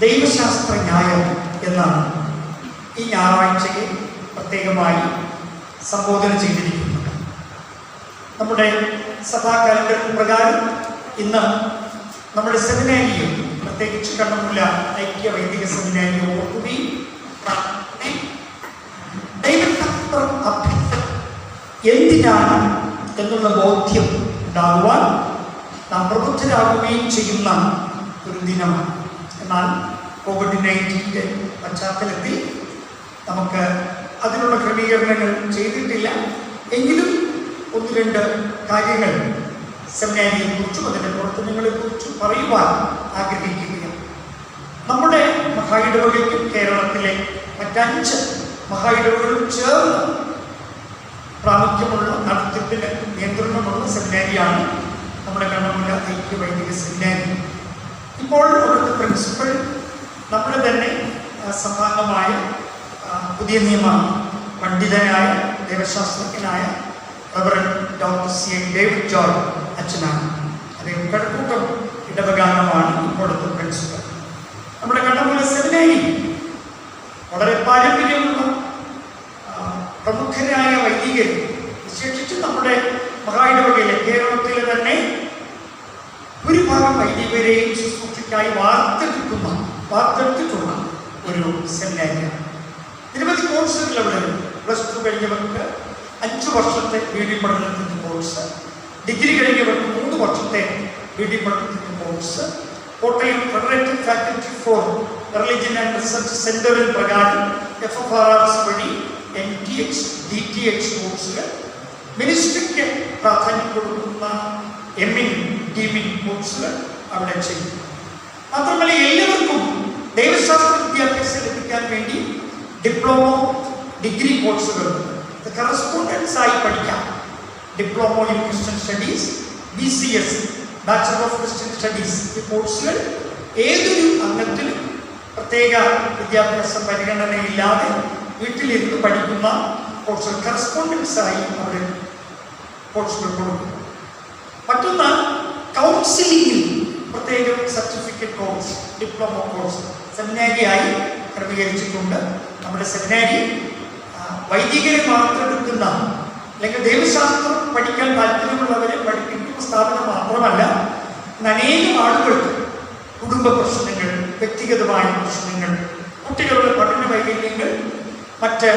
ദൈവശാസ്ത്ര ന്യായം എന്നാണ് ഈ ഞായറാഴ്ചയെ പ്രത്യേകമായി സംബോധന ചെയ്തിരിക്കുന്നത്. നമ്മുടെ സഭാ കലണ്ടർ പ്രകാരം ഇന്ന് നമ്മുടെ സെമിനാരിയും പ്രത്യേകിച്ച് കണ്ണമുല്ല ഐക്യ വൈദിക സെമിനാരിയും ഓർക്കുകയും ദൈവശാസ്ത്രം എന്തിനാണ് എന്നുള്ള ബോധ്യം ഉണ്ടാകുവാൻ നാം പ്രബുദ്ധരാകുകയും ചെയ്യുന്ന ഒരു ദിനമാണ്. എന്നാൽ COVID-19 പശ്ചാത്തലത്തിൽ നമുക്ക് അതിനുള്ള ക്രമീകരണങ്ങൾ ചെയ്തിട്ടില്ല. എങ്കിലും ഒന്ന് രണ്ട് കാര്യങ്ങൾ സെമിനാരിയെക്കുറിച്ചും അതിൻ്റെ പ്രവർത്തനങ്ങളെക്കുറിച്ചും പറയുവാൻ ആഗ്രഹിക്കുകയാണ്. നമ്മുടെ മഹായിടവകയ്ക്കും കേരളത്തിലെ മറ്റ്5 മഹായിടവകളും ചേർന്ന് പ്രാമുഖ്യമുള്ള നടത്തിപ്പിന് നിയന്ത്രണമുള്ള സെമിനാരിയാണ് നമ്മുടെ കണ്ണമുല്ല ഐക്യ വൈദിക സെമിനാരി. ഇപ്പോൾ അവിടുത്തെ പ്രിൻസിപ്പൽ നമ്മുടെ തന്നെ സമാനമായ പുതിയ നിയമ പണ്ഡിതനായ ദൈവശാസ്ത്രജ്ഞനായ Reverend doctor C. David George അച്ഛനാണ്. അദ്ദേഹം കഴക്കൂട്ടം ഇടവകാംഗമാണ് ഇപ്പോഴത്തെ പ്രിൻസിപ്പൽ. നമ്മുടെ കണ്ണമുല്ല സെമിനാരി വളരെ പാരമ്പര്യമുള്ള പ്രമുഖരായ വൈദികർ, വിശേഷിച്ച് നമ്മുടെ മഹായിടവകയിലെ കേരളത്തിലെ തന്നെ ഭൂരിഭാഗം വൈദികരെയും ശുശ്രൂഷയ്ക്കായി വാർത്തെടുത്തിട്ടുള്ള ഒരു സെമിനാരിയാണ്. നിരവധി കോഴ്സുകൾ അവിടെ +2 കഴിഞ്ഞവർക്ക് 5 വർഷത്തെ BD പഠനത്തിൻ്റെ കോഴ്സ്, ഡിഗ്രി കഴിഞ്ഞവർക്ക് 3 വർഷത്തെ BD പഠനത്തിൻ്റെ course, Kottayam federated faculty for religion and റിസർച്ച് സെന്ററിൽ പ്രകാരം FFRRS വഴി MTH, DTH കോഴ്സുകൾ, മിനിസ്ട്രിക്ക് പ്രാധാന്യം കൊടുക്കുന്ന DMIN കോഴ്സുകൾ അവിടെ ചെയ്യും. മാത്രമല്ല എല്ലാവർക്കും ദൈവശാസ്ത്ര വിദ്യാഭ്യാസം ലഭിക്കാൻ വേണ്ടി ഡിപ്ലോമ, ഡിഗ്രി കോഴ്സുകൾ കറസ്പോണ്ടൻസ് ആയി പഠിക്കാം. Diploma in Christian studies, BCS bachelor of Christian studies, ഈ കോഴ്സുകൾ ഏതൊരു അംഗത്തിനും പ്രത്യേക വിദ്യാഭ്യാസ പരിഗണനയില്ലാതെ വീട്ടിലിരുന്ന് പഠിക്കുന്ന കോഴ്സുകൾ കറസ്പോണ്ടൻസ് ആയി അവിടെ കോഴ്സുകൾ കൊടുക്കും. മറ്റൊന്ന് കൗൺസിലിംഗിൽ പ്രത്യേകം സർട്ടിഫിക്കറ്റ് കോഴ്സ്, ഡിപ്ലോമ കോഴ്സ് സെമിനാരിയായി ക്രമീകരിച്ചിട്ടുണ്ട്. നമ്മുടെ സെമിനാരി വൈദികരെ മാത്രം എടുക്കുന്ന അല്ലെങ്കിൽ ദൈവശാസ്ത്രം പഠിക്കാൻ താല്പര്യമുള്ളവരെ പഠിപ്പിക്കുന്ന സ്ഥാപനം മാത്രമല്ല, അനേകം ആളുകൾക്ക് കുടുംബ പ്രശ്നങ്ങൾ, വ്യക്തിഗതമായ പ്രശ്നങ്ങൾ, കുട്ടികളുടെ പഠന വൈകല്യങ്ങൾ, മറ്റ്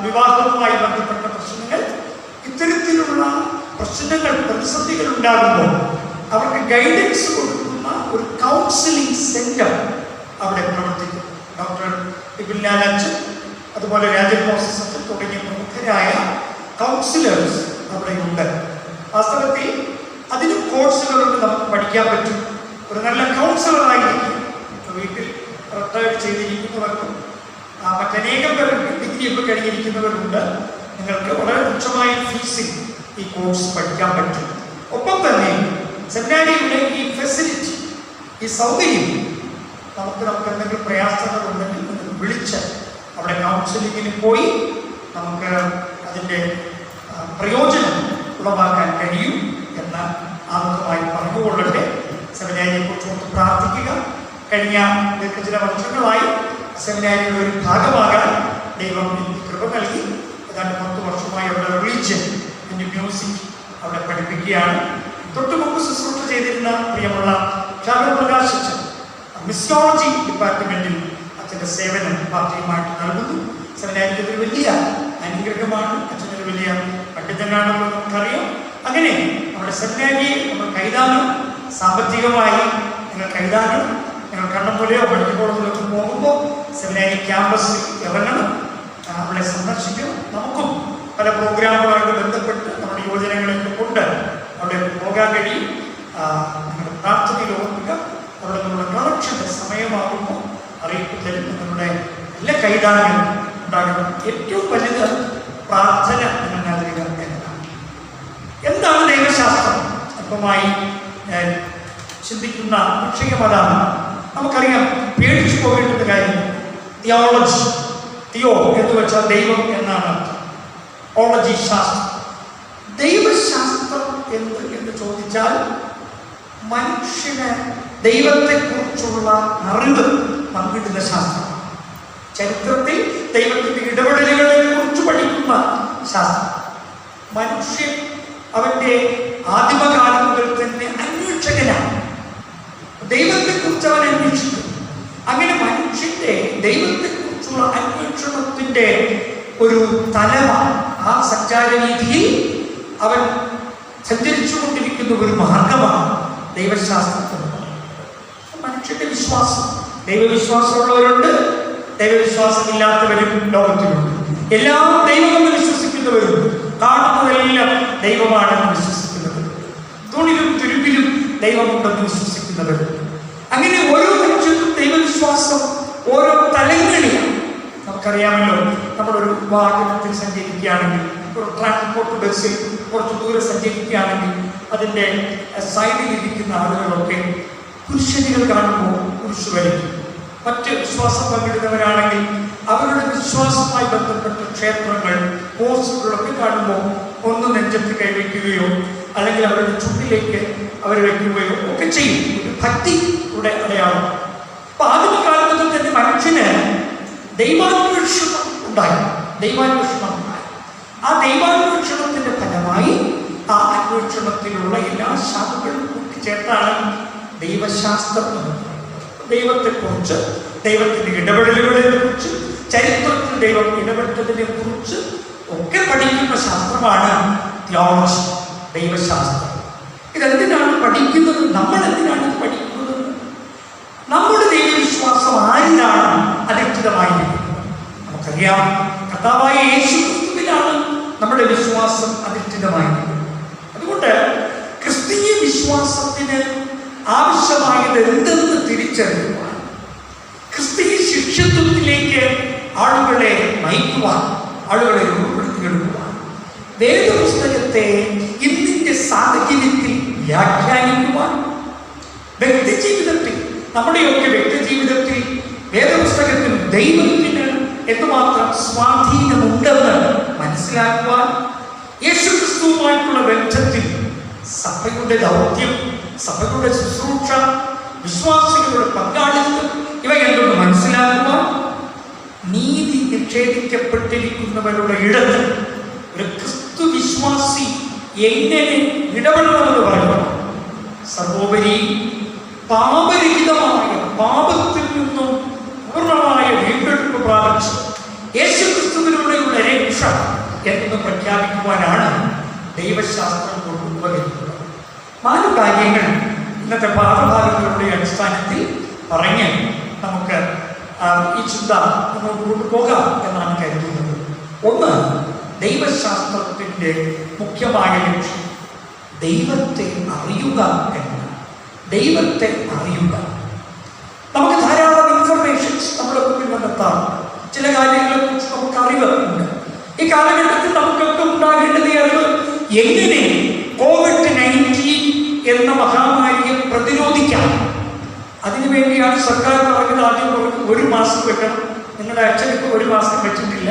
വിവാഹവുമായി ബന്ധപ്പെട്ട പ്രശ്നങ്ങൾ, ഇത്തരത്തിലുള്ള പ്രശ്നങ്ങൾ, പ്രതിസന്ധികൾ ഉണ്ടാകുമ്പോൾ അവർക്ക് ഗൈഡൻസ് കൊടുക്കുന്ന ഒരു കൗൺസിലിംഗ് സെന്റർ അവിടെ പ്രവർത്തിക്കും. ഡോക്ടർ ഇബിൻലാലച്ചൻ, അതുപോലെ രാജൻ മോസസ് അച്ഛൻ തുടങ്ങിയ പ്രമുഖരായ കൗൺസിലേഴ്സ് അവിടെയുണ്ട്. വാസ്തവത്തിൽ അതിന് കോഴ്സുകളുണ്ട്, നമുക്ക് പഠിക്കാൻ പറ്റും. ഒരു നല്ല കൗൺസിലറായിരിക്കും. വീട്ടിൽ റിട്ടയർഡ് ചെയ്തിരിക്കുന്നവർക്കും മറ്റനേകം പേർക്ക് ഡിഗ്രിയൊക്കെ കഴിഞ്ഞിരിക്കുന്നവരുണ്ട്. നിങ്ങൾക്ക് വളരെ തുച്ഛമായ ഫീസിൽ ഈ കോഴ്സ് പഠിക്കാൻ പറ്റും. ഒപ്പം തന്നെ സെമിനാരിയുടെ ഈ ഫെസിലിറ്റി, ഈ സൗകര്യം നമുക്ക് എന്തെങ്കിലും പ്രയാസങ്ങളുണ്ടെങ്കിൽ നമുക്ക് വിളിച്ച് അവിടെ കൗൺസിലിങ്ങിന് പോയി നമുക്ക് അതിൻ്റെ പ്രയോജനം ഉളവാക്കാൻ കഴിയും എന്ന് ആമുഖമായി പറഞ്ഞുകൊള്ളട്ടെ. സെമിനാരിയെക്കുറിച്ച് ഓർത്ത് പ്രാർത്ഥിക്കുക. കഴിഞ്ഞ ചില വർഷങ്ങളായി സെമിനാരിയുടെ ഒരു ഭാഗമാകാൻ ദൈവം എനിക്ക് കൃപ നൽകി. ഏതാണ്ട് 10 വർഷമായി അവിടെ റിലിജിയൻ ആൻഡ് മ്യൂസിക് അവിടെ പഠിപ്പിക്കുകയാണ്. തൊട്ടു മുമ്പ് ശുശ്രൂഷ ചെയ്തിരുന്ന പ്രിയമുള്ള പ്രകാശ് അച്ഛൻ മിസിയോളജി ഡിപ്പാർട്ട്മെന്റിൽ അച്ഛൻ്റെ സേവനം പാർട്ടിയുമായിട്ട് നൽകുന്നു. സെമിനാരിക്ക് ഒരു വലിയ അനുഗ്രഹമാണ്. അച്ഛനൊരു വലിയ പണ്ഡിതനാണെന്ന് നമുക്കറിയാം. അങ്ങനെ നമ്മുടെ സെമിനാരിയെ നമ്മൾ കൈതാങ്ങണം. സാമ്പത്തികമായി നിങ്ങൾ കൈതാങ്ങണം. നിങ്ങൾ കണ്ണമ്പുലയോ മെഡിക്കൽ കോളേജിലൊക്കെ പോകുമ്പോൾ സെമിനാരി ക്യാമ്പസിൽ ഇറങ്ങണം, അവിടെ സന്ദർശിക്കണം. നമുക്കും പല പ്രോഗ്രാമുകളായിട്ട് ബന്ധപ്പെട്ട് നമ്മുടെ യുവജനങ്ങളൊക്കെ കൊണ്ട് അവിടെ പോകാൻ കഴിയും. നിങ്ങളുടെ പ്രാർത്ഥനയിൽ ഓർക്കുക. അവിടെ നിന്നുള്ള കളക്ഷൻ്റെ സമയമാകുമ്പോൾ അറിയിപ്പ് തരും. നിങ്ങളുടെ എല്ലാ കൈതാങ്ങലും ഉണ്ടാകണം. ഏറ്റവും വലുത് പ്രാർത്ഥന നിങ്ങൾ നൽകുക എന്നതാണ്. എന്താണ് ദൈവശാസ്ത്രം? അല്പമായി ഞാൻ ചിന്തിക്കുന്ന വിഷയം അതാണ്. നമുക്കറിയാം, പേടിച്ചു പോകേണ്ടുന്ന കാര്യം തിയോളജി. തിയോ എന്ന് വെച്ചാൽ ദൈവം എന്നാണ് അർത്ഥം. ഓളജി ശാസ്ത്രം. ദൈവശാസ്ത്രം എന്ന് ചോദിച്ചാൽ മനുഷ്യന് ദൈവത്തെക്കുറിച്ചുള്ള അറിവ് പങ്കിടുന്ന ശാസ്ത്രം, ചരിത്രത്തിൽ ദൈവത്തിന്റെ ഇടപെടലുകളെ കുറിച്ച് പഠിക്കുന്ന ശാസ്ത്രം. മനുഷ്യൻ അവന്റെ ആദിമകാലം മുതൽ തന്നെ അന്വേഷകനാണ്. ദൈവത്തെക്കുറിച്ച് അവൻ അന്വേഷിക്കും. അങ്ങനെ മനുഷ്യന്റെ ദൈവത്തെക്കുറിച്ചുള്ള അന്വേഷണത്തിന്റെ ഒരു തലമാണ്. ആ സഞ്ചാരരീതിയിൽ അവൻ സഞ്ചരിച്ചു കൊണ്ടിരിക്കുന്ന ഒരു മാർഗമാണ് ദൈവശാസ്ത്രത്തിൽ. മനുഷ്യന്റെ വിശ്വാസം, ദൈവവിശ്വാസമുള്ളവരുണ്ട്, ദൈവവിശ്വാസമില്ലാത്തവരും ലോകത്തിലുണ്ട്. എല്ലാം ദൈവമെന്ന് വിശ്വസിക്കുന്നവരുണ്ട്, കാണുന്നതെല്ലാം ദൈവമാണെന്ന് വിശ്വസിക്കുന്നവരുണ്ട്, തൂണിലും തുരുമ്പിലും ദൈവമുണ്ടെന്ന് വിശ്വസിക്കുന്നവരുണ്ട്. അങ്ങനെ ഓരോ മനുഷ്യർക്കും ദൈവവിശ്വാസം ഓരോ തലങ്ങളിലാണ്. നമുക്കറിയാമല്ലോ, നമ്മളൊരു വാഹനത്തിൽ സഞ്ചരിക്കുകയാണെങ്കിൽ, ഒരു ട്രാൻസ്പോർട്ട് ബസ്സിൽ കുറച്ച് ദൂരം സഞ്ചരിക്കുകയാണെങ്കിൽ അതിൻ്റെ സൈഡിലിരിക്കുന്ന ആളുകളൊക്കെ പുരുഷനികൾ കാണുമ്പോൾ കുരിശു വരയ്ക്കും. മറ്റ് വിശ്വാസം പങ്കിടുന്നവരാണെങ്കിൽ അവരുടെ വിശ്വാസവുമായി ബന്ധപ്പെട്ട ക്ഷേത്രങ്ങൾ, പോസ്റ്റുകളൊക്കെ കാണുമ്പോൾ ഒന്ന് നെഞ്ചത്ത് കൈവയ്ക്കുകയോ അല്ലെങ്കിൽ അവരുടെ ചുണ്ടിലേക്ക് അവർ വയ്ക്കുകയോ ഒക്കെ ചെയ്യും. ഒരു ഭക്തിയുടെ അടയാളം. അപ്പൊ ആദ്യകാലത്തിൽ തന്നെ മനുഷ്യന് ദൈവാന്വേഷണം ഉണ്ടായി. ആ ദൈവാന്വേഷണത്തിന്റെ ഫലമായി ആ അന്വേഷണത്തിലുള്ള എല്ലാ ശാഖകളും കൂട്ടിച്ചേർത്താണ് ദൈവശാസ്ത്രം എന്ന് പറയുന്നത്. ദൈവത്തെക്കുറിച്ച്, ദൈവത്തിന്റെ ഇടപെടലുകളെ കുറിച്ച്, ചരിത്രത്തിൽ ദൈവം ഇടപെട്ടതിനെ കുറിച്ച് ഒക്കെ പഠിക്കുന്ന ശാസ്ത്രമാണ് തിയോളജി, ദൈവശാസ്ത്രം. ഇതെന്തിനാണ് പഠിക്കുന്നത്? നമ്മൾ എന്തിനാണ് ഇത് പഠിക്കുന്നത്? നമ്മുടെ ദൈവവിശ്വാസം ആരിലാണ് അധിഷ്ഠിതമായിരിക്കുന്നത്? നമുക്കറിയാം, കർത്താവായ യേശു ക്രിസ്തുവിലാണ് നമ്മുടെ വിശ്വാസം അധിഷ്ഠിതമായിരിക്കുന്നത്. അതുകൊണ്ട് ക്രിസ്തീയ വിശ്വാസത്തിന് ആവശ്യമായത് എന്തെന്ന് തിരിച്ചറിയുവാൻ, ക്രിസ്തീയ ശിഷ്യത്വത്തിലേക്ക് ആളുകളെ നയിക്കുവാൻ, ആളുകളെ രൂപപ്പെടുത്തിയെടുക്കുവാൻ, വേദപുസ്തകത്തെ ഇന്നിന്റെ സാഹചര്യത്തിൽ വ്യാഖ്യാനിക്കുവാൻ, വ്യക്തിജീവിതത്തിൽ, നമ്മുടെയൊക്കെ വ്യക്തിജീവിതത്തിൽ വേദപുസ്തകത്തിൽ ദൈവത്തിന് എന്തുമാത്രം സ്വാധീനമുണ്ടെന്ന് മനസ്സിലാക്കുവാൻ, യേശുക്രിസ്തുവുമായിട്ടുള്ള ബന്ധത്തിൽ സഭയുടെ ദൗത്യം, സഭയുടെ ശുശ്രൂഷ, വിശ്വാസികളുടെ പങ്കാളിത്തം ഇവയെന്തൊന്ന് മനസ്സിലാക്കുവാൻ, നീതി നിഷേധിക്കപ്പെട്ടിരിക്കുന്നവരുടെ ഇടത്ത് ഒരു ക്രിസ്തു വിശ്വാസി എങ്ങനെ ഇടപെടണമെന്ന് പറയുന്നത്, സർവോപരി പാപരഹിതമായ, പാപത്തിൽ നിന്നും പൂർണ്ണമായ വീണ്ടെടുപ്പ് പ്രാപിച്ച് യേശുക്രിസ്തുവിലൂടെയുള്ള രക്ഷ എന്ന് പ്രഖ്യാപിക്കുവാനാണ് ദൈവശാസ്ത്രം കൊണ്ട് ഉപകരിക്കുന്നത്. 4 കാര്യങ്ങൾ ഇന്നത്തെ പാഠഭാഗങ്ങളുടെ അടിസ്ഥാനത്തിൽ പറഞ്ഞ് നമുക്ക് ഈ ചിന്ത മുന്നോട്ട് കൊണ്ടുപോകാം എന്നാണ് കരുതുന്നത്. 1, ദൈവശാസ്ത്രത്തിൻ്റെ മുഖ്യമായ ലക്ഷ്യം ദൈവത്തെ അറിയുക എന്നാണ്. ദൈവത്തെ അറിയുക. നമുക്ക് ധാരാളം ഇൻഫർമേഷൻസ് നമ്മുടെ മുന്നിൽ കണ്ടെത്താം. ചില കാര്യങ്ങളെക്കുറിച്ച് നമുക്ക് അറിവ് ഉണ്ട്. ഈ കാലഘട്ടത്തിൽ നമുക്കൊക്കെ ഉണ്ടാകേണ്ടത് അറിവ് എങ്ങനെ COVID-19 എന്ന മഹാമാരിയെ പ്രതിരോധിക്കാം. അതിനുവേണ്ടിയാണ് സർക്കാർ പറഞ്ഞത്. ആദ്യം പറഞ്ഞു 1 മാസ്ക് വെക്കണം. നിങ്ങളുടെ അച്ഛൻ ഇപ്പോൾ 1 മാസ്ക് വെച്ചിട്ടില്ല,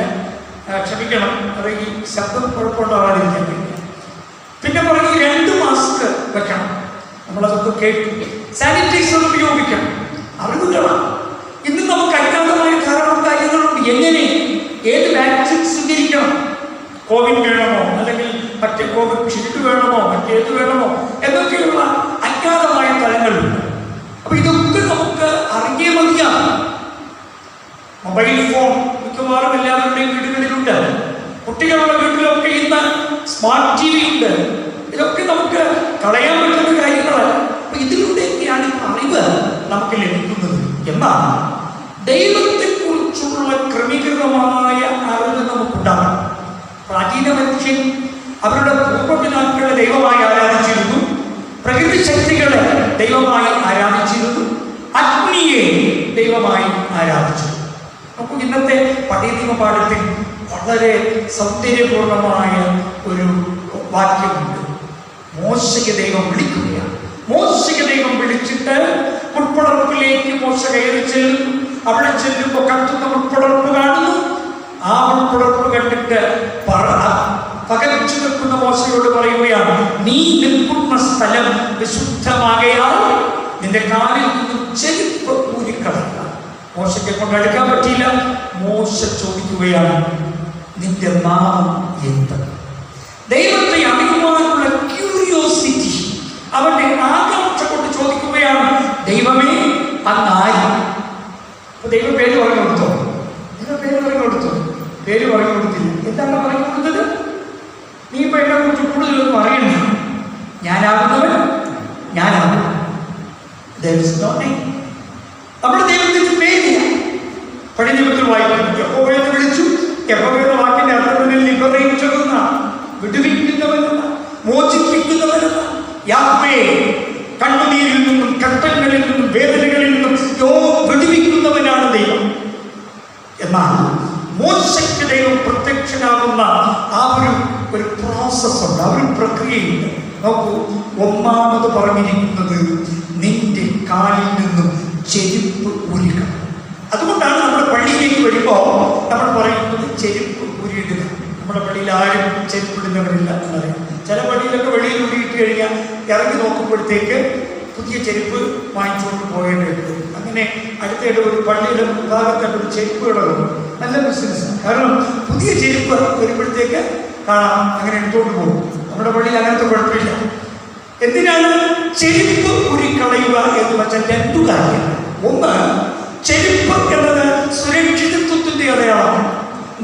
ക്ഷമിക്കണം, അത് ഈ ശബ്ദം കുഴപ്പമുണ്ടാവാതിരിക്കാൻ വേണ്ടി. പിന്നെ പറഞ്ഞു 2 മാസ്ക് വെക്കണം. നമ്മളതൊക്കെ കേട്ടു. സാനിറ്റൈസർ ഉപയോഗിക്കണം. അറിവുകളാണ്. ഇന്ന് നമുക്ക് അജ്ഞാതമായ ധാരാളം കാര്യങ്ങളുണ്ട്. എങ്ങനെ, ഏത് വാക്സിൻ സ്വീകരിക്കണം, കോവിഡ് വേണമോ അല്ലെങ്കിൽ മറ്റേ കോവിഡ് ഷീൽഡ് വേണമോ മറ്റേത് വേണമോ എന്നൊക്കെയുള്ള അജ്ഞാതമായ തലങ്ങളുണ്ട്. അപ്പൊ ഇതൊക്കെ നമുക്ക് അറിഞ്ഞേ മതിയാണ്. മൊബൈൽ ഫോൺ മിക്കവാറും എല്ലാവരുടെയും വീടുകളിലുണ്ട്. കുട്ടികളുടെ വീട്ടിലൊക്കെ ഇന്ന് സ്മാർട്ട് TV ഉണ്ട്. ഇതൊക്കെ നമുക്ക് കളയാൻ പറ്റുന്ന കാര്യങ്ങളല്ല. അപ്പൊ ഇതിലൂടെയൊക്കെയാണ് അറിവ് നമുക്ക് ലഭിക്കുന്നത്. എന്നാൽ ദൈവത്തെക്കുറിച്ചുള്ള ക്രമീകൃതമായ അറിവ് നമുക്കുണ്ടാകണം. പ്രാചീന മനുഷ്യൻ അവരുടെ പൂർവ്വപിതാക്കളെ ദൈവമായി ആരാധിച്ചിരുന്നു, പ്രകൃതി ശക്തികളെ ദൈവമായി ആരാധിച്ചിരുന്നു, അഗ്നിയെ ദൈവമായി ആരാധിച്ചു. നമുക്ക് ഇന്നത്തെ പഴയ നിയമപാഠത്തിൽ വളരെ സൗന്ദര്യപൂർണമായ ഒരു വാക്യമുണ്ട്. മോശയെ ദൈവം വിളിക്കുകയാണ്. മോശയെ ദൈവം വിളിച്ചിട്ട് ഉൾപ്പടർപ്പിലേക്ക് മോശ കയറി ചെല്ലുന്നു. അവിടെ ചെല്ലുമ്പോൾ കത്തുന്ന ഉൾപ്പടർപ്പ് കാണുന്നു. ആ ഉൾപ്പടർപ്പ് കണ്ടിട്ട് പകച്ചു നിൽക്കുന്ന മോശയോട് പറയുകയാണ്, നീ നിൽക്കുന്ന സ്ഥലം വിശുദ്ധമാകയാൽ നിന്റെ കാലിൽ നിന്നും ചെരുപ്പ് ഊരിക്കളയുക. മോശയ്ക്ക് കൊണ്ട് അടുക്കാൻ പറ്റിയില്ല. മോശ ചോദിക്കുകയാണ്, നിന്റെ നാമം എന്ത്? ദൈവത്തെ അറിയുവാനുള്ള ക്യൂരിയോസിറ്റി, അവന്റെ ആകാംക്ഷ കൊണ്ട് ചോദിക്കുകയാണ്, ദൈവമേ അങ്ങായി. അപ്പൊ ദൈവം പേര് പറഞ്ഞു കൊടുത്തോ? ദൈവം പേര് പറഞ്ഞു കൊടുത്തോ? പേര് പറഞ്ഞു കൊടുത്തില്ല. എന്താണ് പറഞ്ഞു കൊടുത്തത്? നീ ഇപ്പൊ എന്നെ കുറിച്ച് കൂടുതലൊന്നും അറിയണ്ട, ഞാനാകുന്നവൻ ഞാനാകും. നമ്മുടെ ദൈവത്തിന് പേരില്ല. പഴയ നിയമത്തിൽ വായിക്കുന്നു, യഹോവയെ വിളിച്ചു. യഹോവയുടെ വാക്കിന്റെ അർത്ഥം ലിബറേറ്റർ എന്നാണ്, വിടുവിക്കുന്നവനെന്ന, മോചിപ്പിക്കുന്നവനെന്ന. യാഹ്വേ കണ്ണുനീരിൽ നിന്നും കഷ്ടങ്ങളിൽ നിന്നും വേദനകളിൽ നിന്നും വിടുവിക്കുന്നവനാണ് ദൈവം. എന്നാൽ മോശയ്ക്ക് ദൈവം പ്രത്യക്ഷനാകുന്ന ആ ഒരു പ്രോസസ് ഉണ്ട്, ആ ഒരു പ്രക്രിയയുണ്ട്. നോക്കൂ, ഒന്നാമത് പറഞ്ഞിരിക്കുന്നത് നിന്റെ കാലിൽ നിന്നും ചെരുപ്പ് ഊരിക്കണം. അതുകൊണ്ടാണ് നമ്മുടെ പള്ളിയിലേക്ക് വരുമ്പോൾ നമ്മൾ പറയുന്നത് ചെരുപ്പ് ഊരിയിടുക. നമ്മുടെ പള്ളിയിൽ ആരും ചെരുപ്പിടുന്നവരില്ല എന്നറിയാം. ചില പള്ളിയിലൊക്കെ വെളിയിൽ ഊരിയിട്ട് കഴിഞ്ഞാൽ ഇറങ്ങി നോക്കുമ്പോഴത്തേക്ക് പുതിയ ചെരുപ്പ് വാങ്ങിച്ചുകൊണ്ട് പോകേണ്ടി വരും. അങ്ങനെ അടുത്തയായിട്ട് ഒരു പള്ളിയുടെ ഭാഗത്തായിട്ട് ഒരു ചെരുപ്പ് കിടക്കും. നല്ല ബിസിനസ്സാണ്. കാരണം പുതിയ ചെരുപ്പ് വരുമ്പോഴത്തേക്ക് കാണാം, അങ്ങനെ എടുത്തുകൊണ്ട് പോകും. നമ്മുടെ പള്ളിയിൽ അങ്ങനത്തെ കുഴപ്പമില്ല. എന്തിനാണ് ചെരുപ്പ് ഊരിക്കളയുക എന്ന് വെച്ചാൽ രണ്ടു കാര്യങ്ങൾ. ഒന്ന്, ചെരുപ്പ് എന്നത് സുരക്ഷിതത്വത്തിന്റെ അടയാളമാണ്.